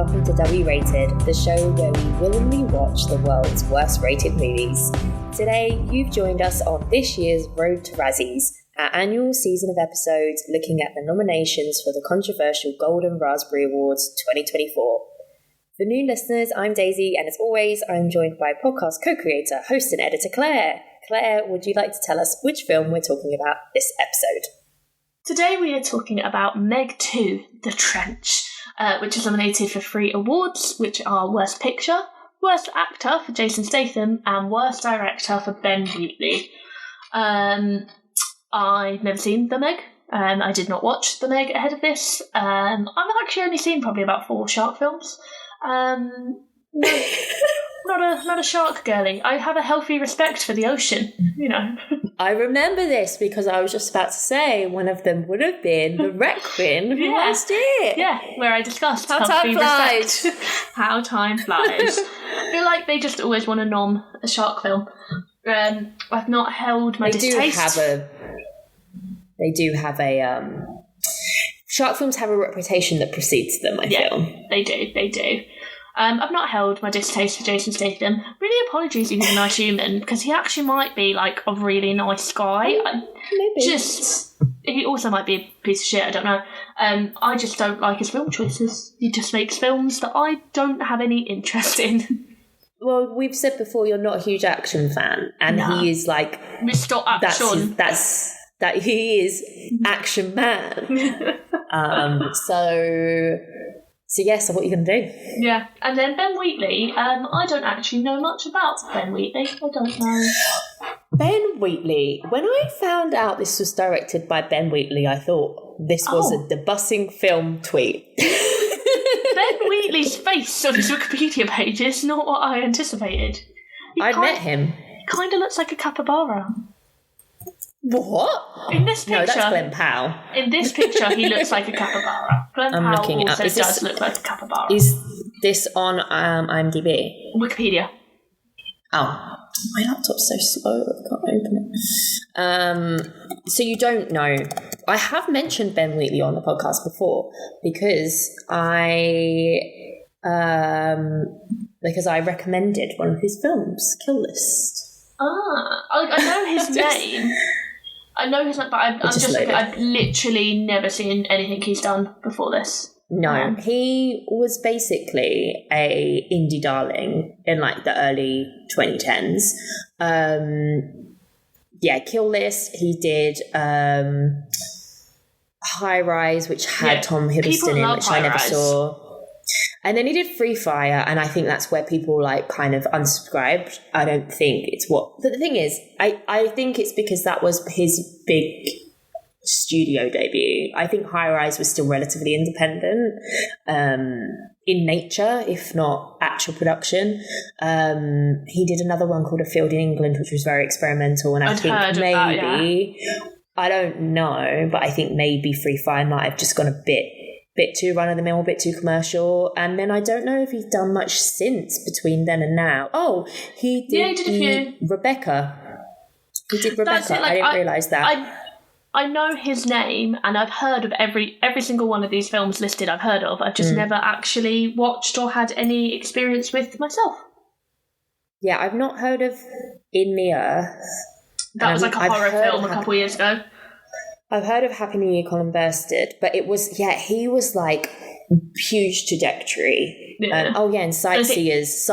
welcome to W-Rated, the show where we willingly watch the world's worst rated movies. Today, you've joined us on this year's Road to Razzies, our annual season of episodes looking at the nominations for the controversial Golden Raspberry Awards 2024. For new listeners, I'm Daisy, and as always, I'm joined by podcast co-creator, host and editor Claire. Claire, would you like to tell us which film we're talking about this episode? Today we are talking about Meg 2, The Trench, which is nominated for 3 awards, which are Worst Picture, Worst Actor for Jason Statham, and Worst Director for Ben Wheatley. I've never seen The Meg. I did not watch The Meg ahead of this. I've actually only seen probably about 4 shark films. Not a shark girly. I have a healthy respect for the ocean, you know. I remember this because I was just about to say one of them would have been The Requiem from last year. Yeah, where I discussed how time flies. How time flies. I feel like they just always want to nom a shark film. I've not held my distaste. They do have a shark films have a reputation that precedes them, I feel. They do. I've not held my distaste for Jason Statham. Really apologies he's a nice human, because he actually might be, like, a really nice guy. Maybe. He also might be a piece of shit, I don't know. I just don't like his film choices. He just makes films that I don't have any interest in. Well, we've said before you're not a huge action fan, and he is, like... Mr. Action. That he is action man. So yes, so what are you going to do? Yeah, and then Ben Wheatley, I don't actually know much about Ben Wheatley. I don't know. Ben Wheatley, when I found out this was directed by Ben Wheatley, I thought this was a debussing film tweet. Ben Wheatley's face on his Wikipedia page is not what I anticipated. I'd met him. He kind of looks like a capybara. What? In this picture... No, that's Glenn Powell. In this picture, he looks like a capybara. Glenn Powell also does look like a capybara. Is this on IMDb? Wikipedia. Oh, my laptop's so slow, I can't open it. So you don't know. I have mentioned Ben Wheatley on the podcast before because I recommended one of his films, Kill List. I know his name. I know his name, but I've literally never seen anything he's done before this. No, he was basically a indie darling in like the early 2010s. Kill List. He did High Rise, which had Tom Hiddleston in, which I never saw. And then he did Free Fire, and I think that's where people like kind of unsubscribed. I don't think it's what... But the thing is, I think it's because that was his big studio debut. I think High Rise was still relatively independent in nature, if not actual production. He did another one called A Field in England, which was very experimental, and I think maybe... I don't know, but I think maybe Free Fire might have just gone a bit too run-of-the-mill, a bit too commercial. And then I don't know if he's done much since between then and now. Oh, he did Rebecca. He did Rebecca. I didn't realise that. I know his name, and I've heard of every single one of these films listed I've heard of. I've just never actually watched or had any experience with myself. Yeah, I've not heard of In the Earth. That was like a horror film a couple of years ago. I've heard of Happy New Year, Colin Burst did, but it was, he was like huge trajectory. Yeah. And Sightseers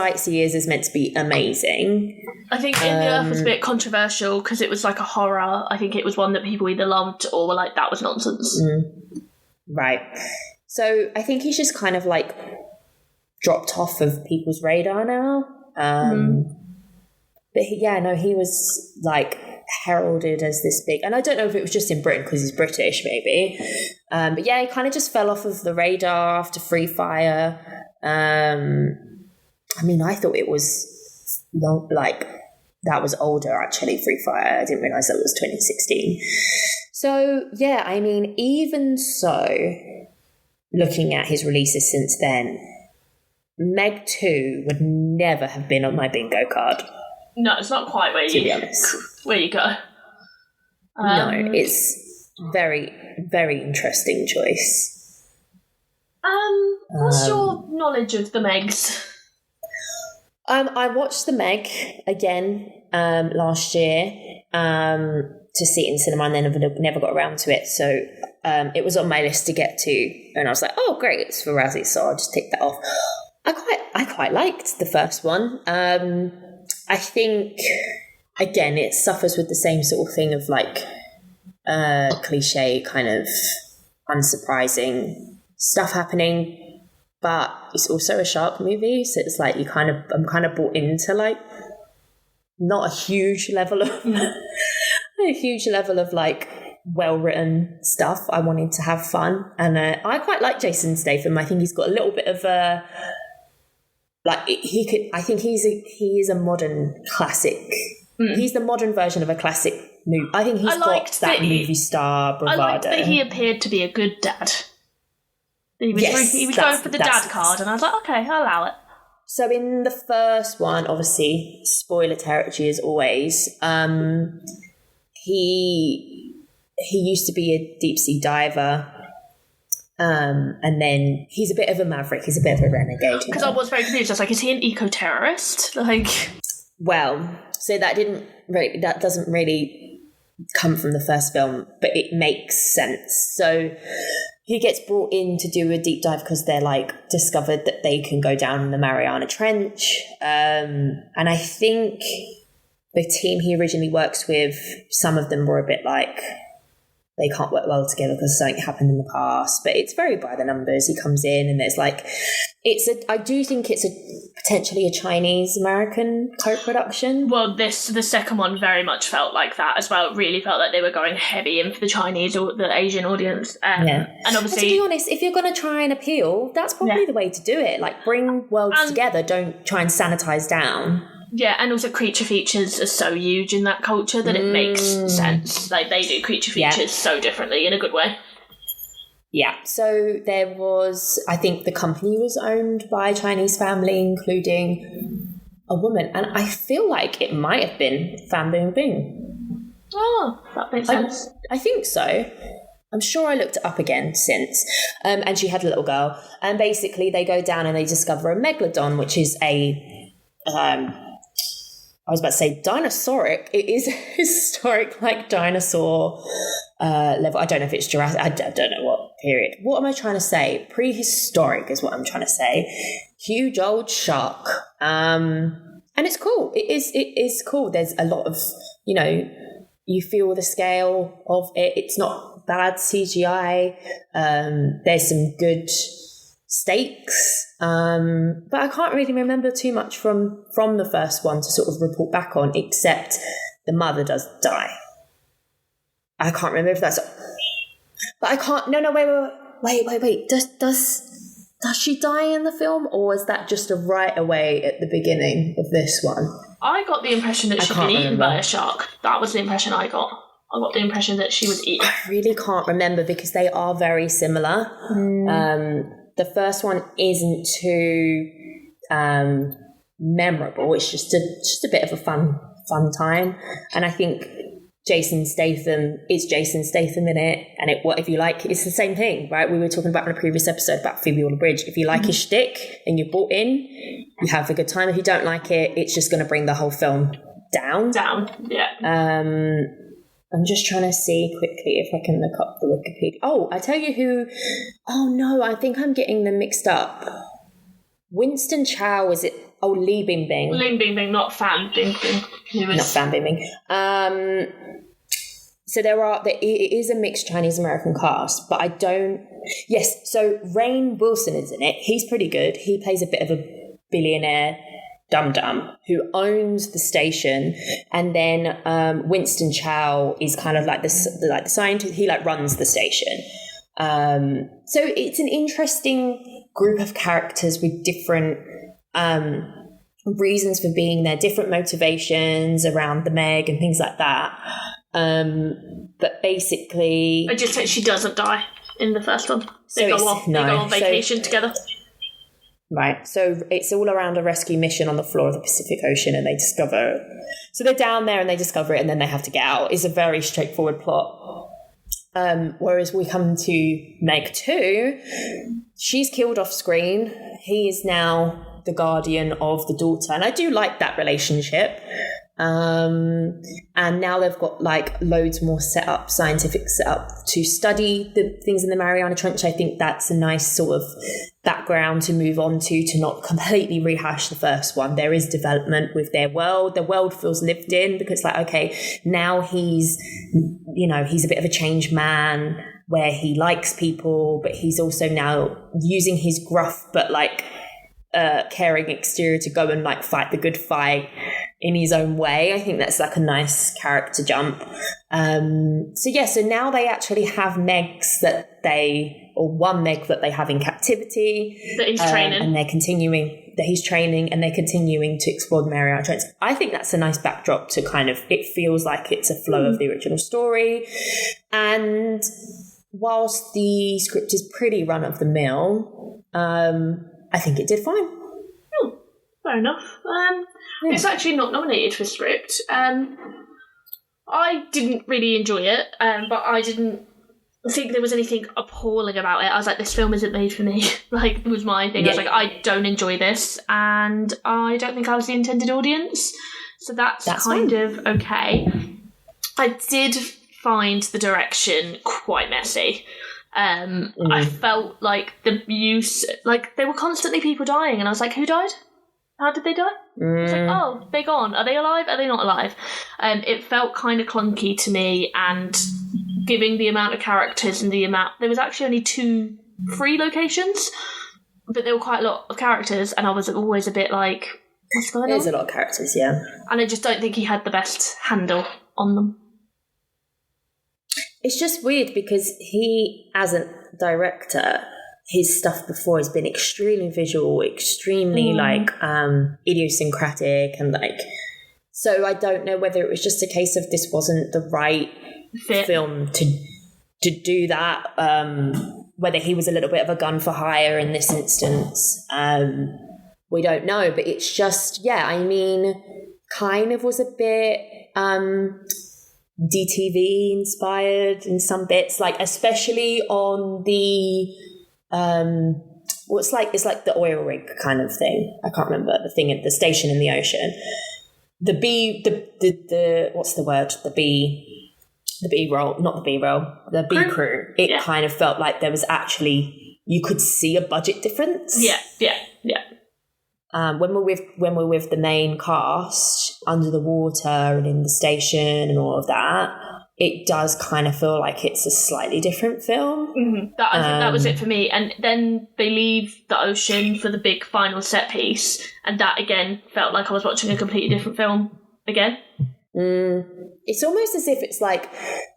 is meant to be amazing. I think In the Earth was a bit controversial because it was like a horror. I think it was one that people either loved or were like, that was nonsense. Right. So I think he's just kind of like dropped off of people's radar now. But he was like heralded as this big, and I don't know if it was just in Britain because he's British maybe, but he kind of just fell off of the radar after Free Fire. I thought it was long, like that was older actually, Free Fire. I didn't realise that was 2016. So even so, looking at his releases since then, Meg 2 would never have been on my bingo card. No, it's not quite where you go. No, it's very, very interesting choice. What's your knowledge of the Megs? I watched the Meg again last year to see it in cinema, and then never got around to it. So it was on my list to get to, and I was like, oh great, it's for Razzies, so I'll just tick that off. I quite liked the first one. I think again it suffers with the same sort of thing of like cliche kind of unsurprising stuff happening, but it's also a shark movie, so it's like I'm kind of bought into like not a huge level of like well-written stuff. I wanted to have fun, and I quite like Jason Statham. I think he's got a little bit of a I think he is a modern classic. He's the modern version of a classic movie. I think he's got that movie star bravado. I liked that he appeared to be a good dad. He was going for the dad card, and I was like, okay, I'll allow it. So in the first one, obviously, spoiler territory as always, he used to be a deep sea diver, and then he's a bit of a maverick. He's a bit of a renegade. Because I was very confused. I was like, is he an eco-terrorist? Well, so that doesn't really come from the first film, but it makes sense. So he gets brought in to do a deep dive because they're like discovered that they can go down in the Mariana Trench. And I think the team he originally works with, some of them were a bit like, they can't work well together because something happened in the past, but it's very by the numbers. He comes in and there's like, I do think it's potentially a Chinese-American co-production. Well, the second one very much felt like that as well. It really felt like they were going heavy in for the Chinese or the Asian audience. And obviously... But to be honest, if you're going to try and appeal, that's probably the way to do it. Like, bring worlds together, don't try and sanitize down. Yeah, and also creature features are so huge in that culture that it makes sense. Like, they do creature features so differently in a good way. Yeah, so there was, I think the company was owned by a Chinese family, including a woman. And I feel like it might have been Fan Bingbing. Oh, that makes sense. I think so. I'm sure I looked it up again since. And she had a little girl. And basically they go down and they discover a megalodon, which is I was about to say dinosauric. It is historic, like dinosaur level. I don't know if it's Jurassic. I don't know what period. What am I trying to say? Prehistoric is what I'm trying to say. Huge old shark. And it's cool. It is cool. There's a lot of, you feel the scale of it. It's not bad CGI. There's some good stakes, but I can't really remember too much from the first one to sort of report back on, except the mother does die. I can't remember if that's, but I can't. No, wait. Does she die in the film, or is that just a right away at the beginning of this one? I got the impression that she'd been eaten by a shark. That was the impression I got. I got the impression that she was eaten. I really can't remember because they are very similar. The first one isn't too memorable. It's just a bit of a fun time. And I think Jason Statham is Jason Statham in it. And what if you like, it's the same thing, right? We were talking about in a previous episode about Phoebe Waller-Bridge. If you like his shtick and you're bought in, you have a good time. If you don't like it, it's just going to bring the whole film down. Yeah. I'm just trying to see quickly if I can look up the Wikipedia. Oh, I tell you who... Oh, no, I think I'm getting them mixed up. Winston Chow, is it... Oh, Li Bingbing. Li Bingbing, not Fan Bingbing. Not Fan Bingbing. So it is a mixed Chinese-American cast, but I don't... Yes, so Rainn Wilson is in it. He's pretty good. He plays a bit of a billionaire dum-dum who owns the station, and then Winston Chow is kind of like the scientist. He like runs the station. So it's an interesting group of characters with different reasons for being there, different motivations around the Meg and things like that. But basically, I just said she doesn't die in the first one. They go on vacation together. Right, so it's all around a rescue mission on the floor of the Pacific Ocean, and they discover... So they're down there and they discover it, and then they have to get out. It's a very straightforward plot. Whereas we come to Meg 2, she's killed off screen. He is now the guardian of the daughter. And I do like that relationship. And now they've got like loads more scientific setup to study the things in the Mariana Trench. I think that's a nice sort of background to move on to not completely rehash the first one. There is development with their world. The world feels lived in, because like, okay, now he's a bit of a changed man where he likes people, but he's also now using his gruff but like caring exterior to go and like fight the good fight in his own way. I think that's like a nice character jump. So now they actually have Megs one Meg that they have in captivity that he's training, and they're continuing to explore the Mariana Trench. I think that's a nice backdrop to kind of, it feels like it's a flow of the original story. And whilst the script is pretty run of the mill, I think it did fine. Fair enough. It's actually not nominated for script. I didn't really enjoy it, but I didn't think there was anything appalling about it. I was like, this film isn't made for me. Like, it was my thing. Yeah. I was like, I don't enjoy this, and I don't think I was the intended audience. So that's kind of okay. I did find the direction quite messy. I felt like the use, like there were constantly people dying, and I was like, who died? How did they die? It's like, oh, they're gone. Are they alive? Are they not alive? It felt kind of clunky to me, and giving the amount of characters and there was actually only 3 locations, but there were quite a lot of characters, and I was always a bit like, what's going on? There's a lot of characters, yeah. And I just don't think he had the best handle on them. It's just weird because he, as a director, his stuff before has been extremely visual, extremely idiosyncratic, and like, so I don't know whether it was just a case of this wasn't the right film to do that, whether he was a little bit of a gun for hire in this instance. We don't know, but it's just, kind of was a bit DTV inspired in some bits, like especially on the it's like the oil rig kind of thing. I can't remember the thing at the station in the ocean. The B roll, not the B roll, the B crew. It kind of felt like there was actually, you could see a budget difference. Yeah. When we're with the main cast under the water and in the station and all of that, it does kind of feel like it's a slightly different film. Mm-hmm. I think that was it for me. And then they leave the ocean for the big final set piece, and that again felt like I was watching a completely different film again. It's almost as if it's like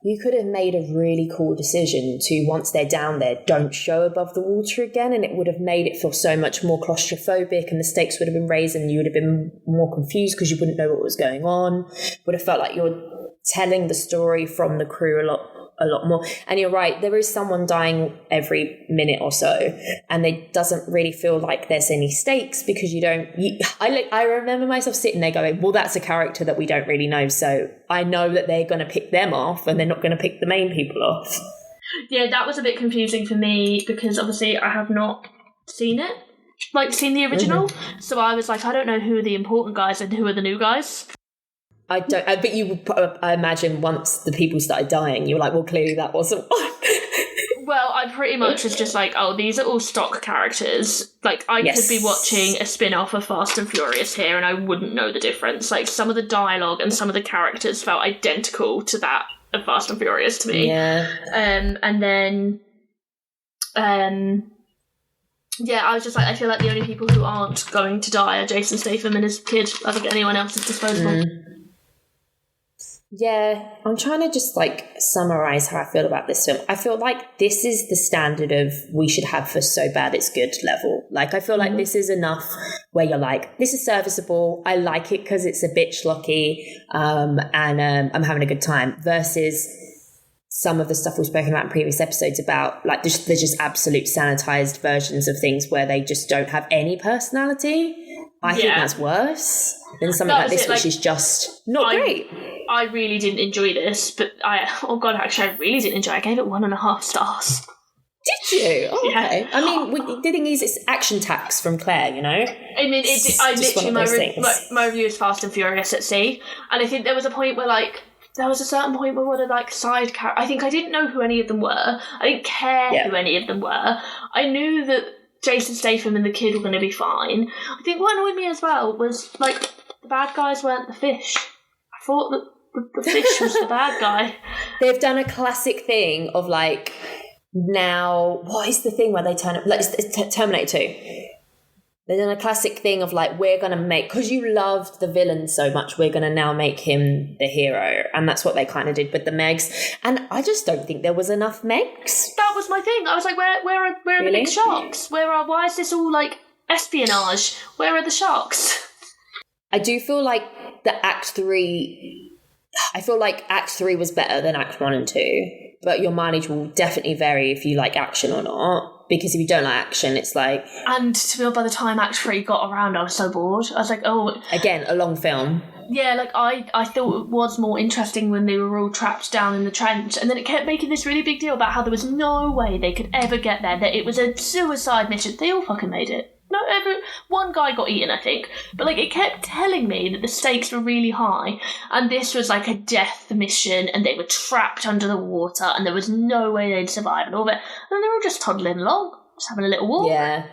you could have made a really cool decision to, once they're down there, don't show above the water again, and it would have made it feel so much more claustrophobic, and the stakes would have been raised, and you would have been more confused because you wouldn't know what was going on. Would have felt like you're telling the story from the crew a lot more. And you're right, there is someone dying every minute or so, and it doesn't really feel like there's any stakes because I remember myself sitting there going, well, that's a character that we don't really know, so I know that they're going to pick them off and they're not going to pick the main people off. Yeah, that was a bit confusing for me because obviously I have not seen it, seen the original. Mm-hmm. So I was like, I don't know who are the important guys and who are the new guys. I imagine once the people started dying, you were like, well, clearly that wasn't one. Well, I pretty much was just like, oh, these are all stock characters. Like, I could be watching a spin-off of Fast and Furious here and I wouldn't know the difference. Like, some of the dialogue and some of the characters felt identical to that of Fast and Furious to me. Yeah. And then, I was just like, I feel like the only people who aren't going to die are Jason Statham and his kid. I think anyone else is disposable. Yeah, I'm trying to just summarize how I feel about this film. I feel like this is the standard of we should have for so bad it's good level. Like, I feel like this is enough where you're like, this is serviceable. I like it because it's a bit schlocky, and I'm having a good time. Versus some of the stuff we've spoken about in previous episodes about they're just absolute sanitized versions of things where they just don't have any personality. I think that's worse than something like this, which is just not great. I really didn't enjoy this, but I really didn't enjoy it. I gave it 1.5 stars. Did you? Oh, yeah. Okay. I mean, the thing is, it's action tax from Clare, you know? I mean, my review is Fast and Furious at sea, and I think there was a point where, like, there was a certain point where one of, like, side characters, I think I didn't know who any of them were. I didn't care who any of them were. I knew that Jason Statham and the kid were going to be fine. I think what annoyed me as well was, like, the bad guys weren't the fish. I thought that the fish was the bad guy. They've done a classic thing of, like, now, what is the thing where they turn up? Like, it's Terminator 2. They've done a classic thing of, like, we're going to make, because you loved the villain so much, we're going to now make him the hero. And that's what they kind of did with the Megs. And I just don't think there was enough Megs. That was my thing. I was like, where are the big sharks? Why is this all, like, espionage? Where are the sharks? I do feel like Act 3 was better than Act 1 and 2. But your mileage will definitely vary if you like action or not. Because if you don't like action, it's like... And to be honest, by the time Act 3 got around, I was so bored. I was like, oh... Again, a long film. Yeah, like, I thought it was more interesting when they were all trapped down in the trench. And then it kept making this really big deal about how there was no way they could ever get there, that it was a suicide mission. They all fucking made it. One guy got eaten, I think. But, like, it kept telling me that the stakes were really high. And this was, like, a death mission, and they were trapped under the water, and there was no way they'd survive and all that. And they were all just toddling along, just having a little walk. Yeah.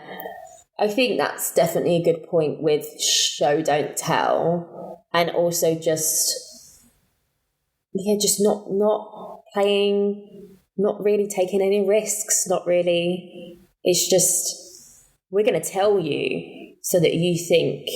I think that's definitely a good point with show, don't tell. And also just not playing, not really taking any risks, not really. It's just... We're going to tell you so that you think...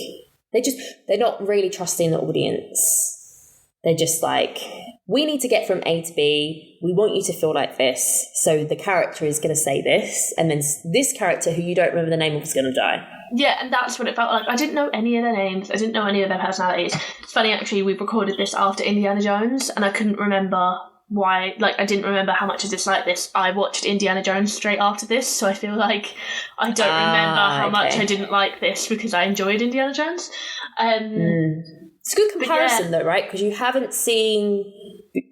They're not really trusting the audience. They're just like, we need to get from A to B. We want you to feel like this. So the character is going to say this. And then this character, who you don't remember the name of, is going to die. Yeah, and that's what it felt like. I didn't know any of their names. I didn't know any of their personalities. It's funny, actually, we recorded this after Indiana Jones, and I couldn't remember... why, like, I didn't remember how much I disliked this. I watched Indiana Jones straight after this, so I feel like I don't remember how much I didn't like this because I enjoyed Indiana Jones. It's a good comparison, though, right? Because you haven't seen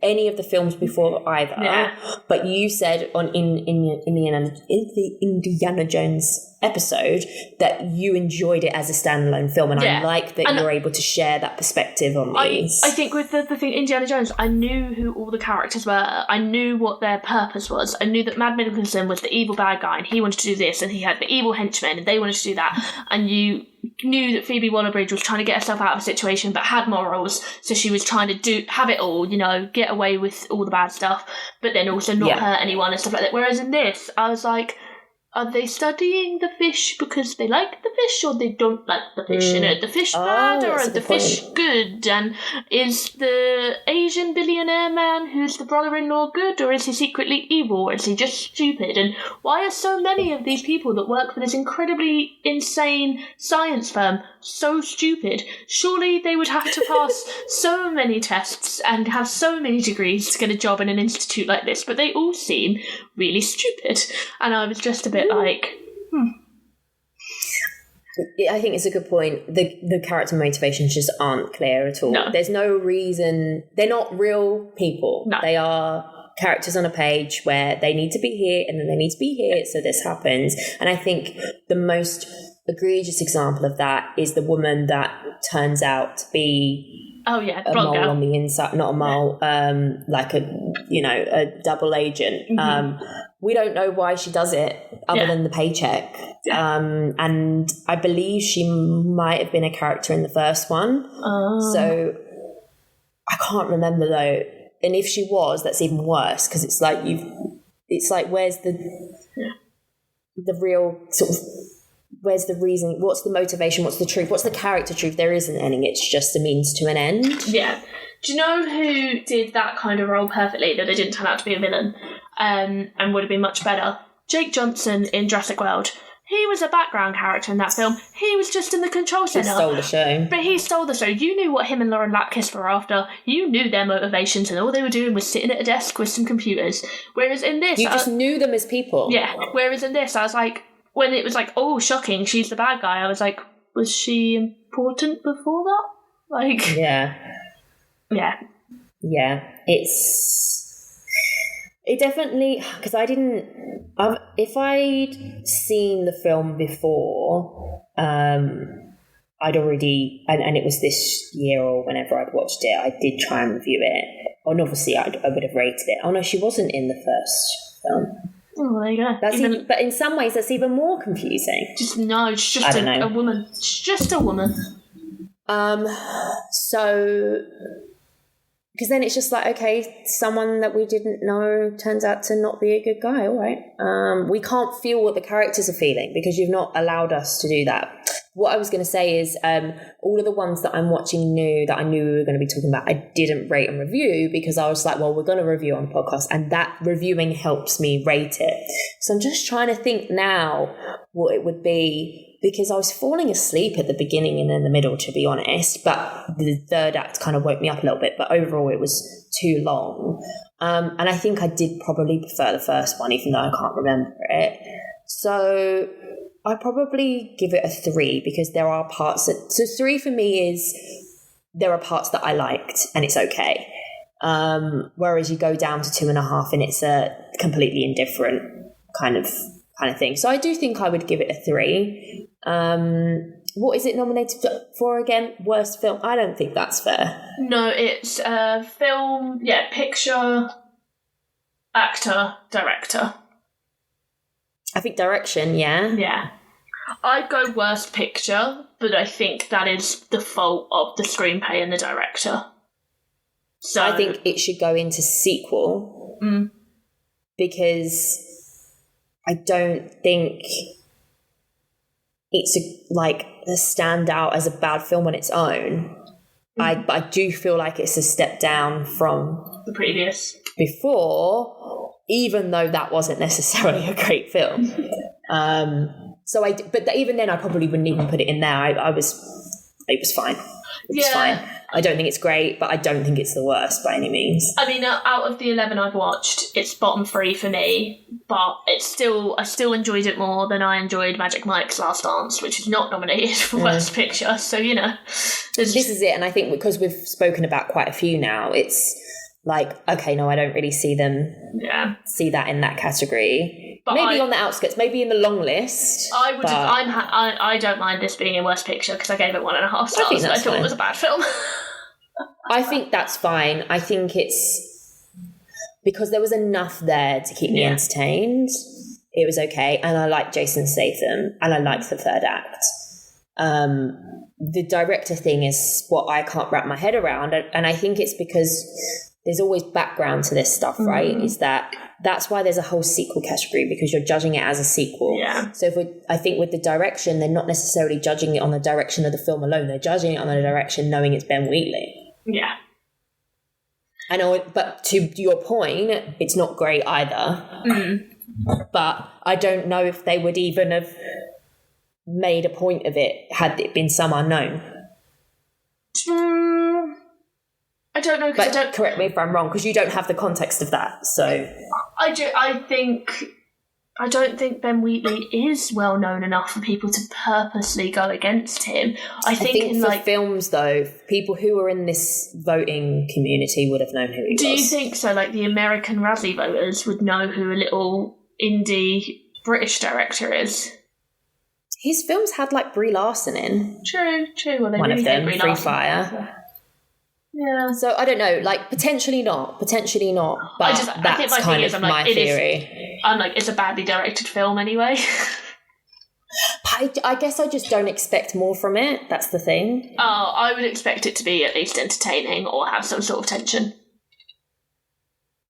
any of the films before either, but you said in the Indiana Jones episode that you enjoyed it as a standalone film, and I like that you're able to share that perspective on these. I think with the thing Indiana Jones, I knew who all the characters were. I knew what their purpose was. I knew that Mad Mikkelsen was the evil bad guy, and he wanted to do this, and he had the evil henchmen, and they wanted to do that, and you knew that Phoebe Waller-Bridge was trying to get herself out of a situation but had morals, so she was trying to have it all, you know, get away with all the bad stuff, but then also not hurt anyone and stuff like that. Whereas in this, I was like, are they studying the fish because they like the fish, or they don't like the fish? You know, the fish bad, or are the fish good? And is the Asian billionaire man who's the brother-in-law good, or is he secretly evil, or is he just stupid? And why are so many of these people that work for this incredibly insane science firm so stupid? Surely they would have to pass so many tests and have so many degrees to get a job in an institute like this, but they all seem really stupid. And I was just a bit like, I think it's a good point. The character motivations just aren't clear at all. No. There's no reason. They're not real people. No. They are characters on a page where they need to be here and then they need to be here, so this happens. And I think the most egregious example of that is the woman that turns out to be a mole girl on the inside, not a mole, like a double agent. Mm-hmm. We don't know why she does it other than the paycheck. And I believe she might have been a character in the first one. So I can't remember though. And if she was, that's even worse, because it's like where's the real sort of, where's the reason? What's the motivation? What's the truth? What's the character truth? There isn't any. It's just a means to an end. Yeah. Do you know who did that kind of role perfectly, that they didn't turn out to be a villain, and would have been much better? Jake Johnson in Jurassic World. He was a background character in that film. He was just in the control centre. He stole the show. But he stole the show. You knew what him and Lauren Lapkus were after. You knew their motivations, and all they were doing was sitting at a desk with some computers. Whereas in this... You just knew them as people. Yeah. Whereas in this, I was like... When it was like, oh, shocking, she's the bad guy, I was like, was she important before that? Like... Yeah. Yeah. Yeah. It definitely, because I didn't, if I'd seen the film before, I'd already, and it was this year or whenever I'd watched it, I did try and review it. And obviously I would have rated it. Oh no, she wasn't in the first film. Oh, there you go. But in some ways that's even more confusing. It's just a woman. It's just a woman. So... Because then it's just like, okay, someone that we didn't know turns out to not be a good guy. All right. We can't feel what the characters are feeling because you've not allowed us to do that. What I was going to say is all of the ones that I'm watching new that I knew we were going to be talking about, I didn't rate and review because I was like, well, we're going to review on the podcast and that reviewing helps me rate it. So I'm just trying to think now what it would be because I was falling asleep at the beginning and in the middle, to be honest, but the third act kind of woke me up a little bit, but overall it was too long. And I think I did probably prefer the first one, even though I can't remember it. So I probably give it a 3 because there are parts that... So 3 for me is there are parts that I liked and it's okay. Whereas you go down to 2.5 and it's a completely indifferent kind of thing. So I do think I would give it a 3. What is it nominated for again? Worst film? I don't think that's fair. No, it's film, picture, actor, director. I think direction, yeah. Yeah. I'd go worst picture, but I think that is the fault of the screenplay and the director. So I think it should go into sequel because I don't think it's a stand out as a bad film on its own. I do feel like it's a step down from the previous before, even though that wasn't necessarily a great film. But even then I probably wouldn't even put it in there. It was fine. It was fine. I don't think it's great, but I don't think it's the worst by any means. I mean, out of the 11 I've watched, it's bottom 3 for me, but I still enjoyed it more than I enjoyed Magic Mike's Last Dance, which is not nominated for Worst Picture, so, This is it, and I think because we've spoken about quite a few now, it's like, okay, no, I don't really see that in that category. But maybe on the outskirts, maybe in the long list. I don't mind this being in Worst Picture because I gave it 1.5 stars and I thought it was a bad film. I think that's fine. I think it's because there was enough there to keep me entertained. It was okay. And I like Jason Statham and I liked the third act. The director thing is what I can't wrap my head around. And I think it's because there's always background to this stuff, right? Is that's why there's a whole sequel category because you're judging it as a sequel. Yeah. So I think with the direction, they're not necessarily judging it on the direction of the film alone. They're judging it on the direction knowing it's Ben Wheatley. Yeah. I know, but to your point, it's not great either. But I don't know if they would even have made a point of it had it been some unknown. I don't know. But correct me if I'm wrong, because you don't have the context of that. So I don't think Ben Wheatley is well known enough for people to purposely go against him. I think for films, though, people who are in this voting community would have known who he was. Do you think so? Like the American Razzie voters would know who a little indie British director is. His films had like Brie Larson in. True. Well, they one of them, Brie Free Larson. Fire. Yeah. So I don't know, like potentially not, but that's I think kind of my theory. I'm like, it's a badly directed film anyway. I guess I just don't expect more from it. That's the thing. Oh, I would expect it to be at least entertaining or have some sort of tension.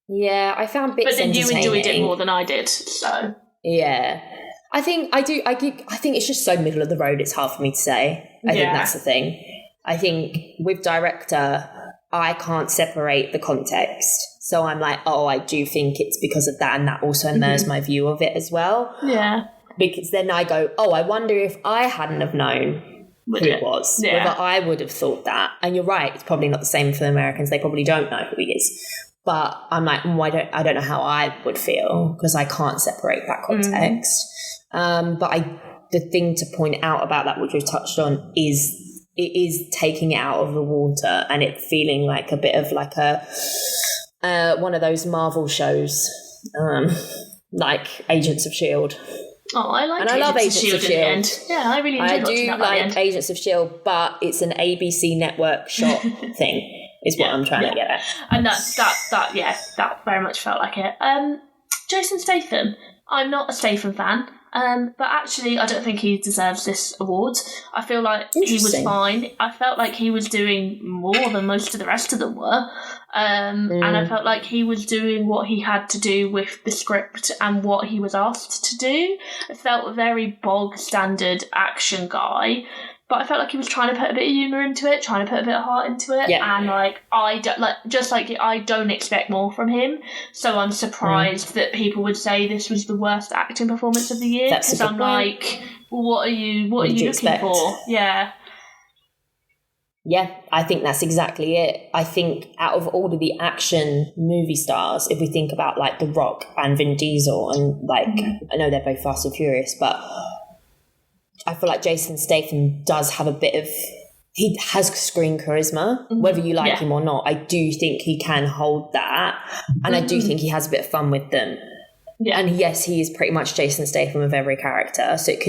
Yeah, I found bits entertaining. But then you enjoyed it more than I did, so. Yeah. I think it's just so middle of the road, it's hard for me to say. I think that's the thing. I think with director, I can't separate the context. So I'm like, oh, I do think it's because of that, and that also mirrors my view of it as well. Yeah. Because then I go, oh, I wonder if I hadn't have known who it was, whether I would have thought that. And you're right, it's probably not the same for the Americans. They probably don't know who he is. But I'm like, I don't know how I would feel because I can't separate that context. But the thing to point out about that, which we've touched on, is it is taking it out of the water and it feeling like a bit of like an one of those Marvel shows, like Agents of S.H.I.E.L.D. Oh, I like I love Agents of S.H.I.E.L.D. Yeah, I really enjoyed watching that. I do like Agents of S.H.I.E.L.D., but it's an ABC network shot thing, is what I'm trying to get at. And that very much felt like it. Jason Statham. I'm not a Statham fan, but actually I don't think he deserves this award. I feel like he was fine. I felt like he was doing more than most of the rest of them were. And I felt like he was doing what he had to do with the script and what he was asked to do. It felt a very bog standard action guy, but I felt like he was trying to put a bit of humour into it, trying to put a bit of heart into it. Yeah. And I don't expect more from him. So I'm surprised that people would say this was the worst acting performance of the year. Because I'm like, what are you looking for? Yeah. Yeah, I think that's exactly it. I think out of all of the action movie stars, if we think about like The Rock and Vin Diesel, and like, I know they're both Fast and Furious, but I feel like Jason Statham does have he has screen charisma, whether you like him or not. I do think he can hold that, and I do think he has a bit of fun with them. Yeah. And yes, he is pretty much Jason Statham of every character, so it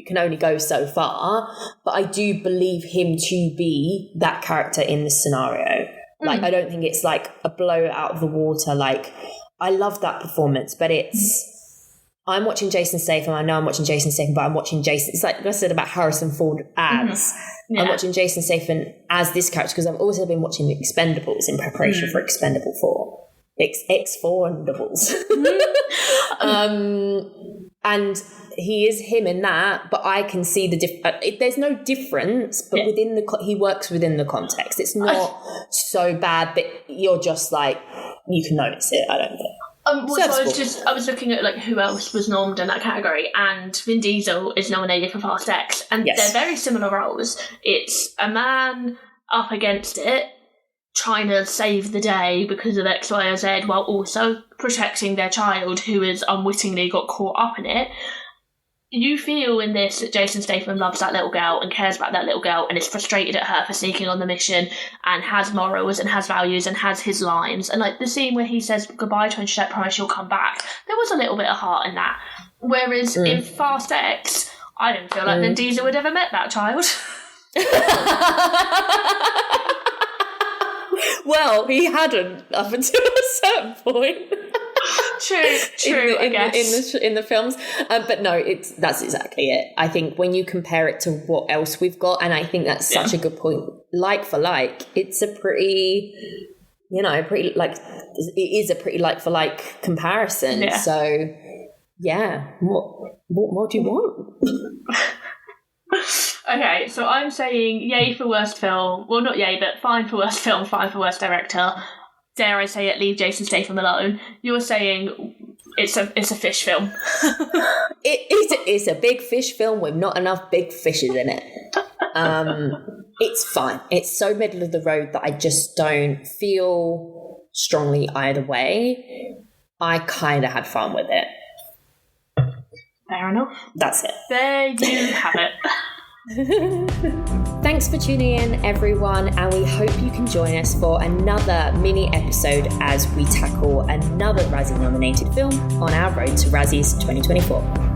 can only go so far. But I do believe him to be that character in this scenario. Like, I don't think it's like a blow out of the water. Like, I love that performance, but I'm watching Jason Statham. I know I'm watching Jason Statham, but I'm watching Jason. It's like I said about Harrison Ford as. I'm watching Jason Statham as this character because I've also been watching The Expendables in preparation for Expendable 4. X4ndables. And he is him in that, but I can see there's no difference, but within he works within the context. It's not so bad that you're just like, you can notice it, I don't think. I was looking at like who else was nominated in that category, and Vin Diesel is nominated for Fast X, and they're very similar roles. It's a man up against it, trying to save the day because of X, Y, or Z, while also protecting their child who has unwittingly got caught up in it. You feel in this that Jason Statham loves that little girl and cares about that little girl and is frustrated at her for sneaking on the mission and has morals and has values and has his lines. And like the scene where he says goodbye to her and she's like, promise you'll come back. There was a little bit of heart in that. Whereas in Fast X, I didn't feel like Vin Diesel had ever met that child. Well, he hadn't up until a certain point. True. I guess in the films, but no, that's exactly it. I think when you compare it to what else we've got, and I think that's such a good point. Like for like, it's a pretty like it is a pretty like for like comparison. Yeah. So, yeah, what do you want? Okay, so I'm saying yay for worst film. Well, not yay, but fine for worst film, fine for worst director. Dare I say it, leave Jason Statham alone. You're saying it's a fish film. It's a big fish film with not enough big fishes in it. It's fine. It's so middle of the road that I just don't feel strongly either way. I kind of had fun with it. Fair enough. That's it. There you have it. Thanks for tuning in, everyone, and we hope you can join us for another mini episode as we tackle another Razzie nominated film on our road to Razzies 2024.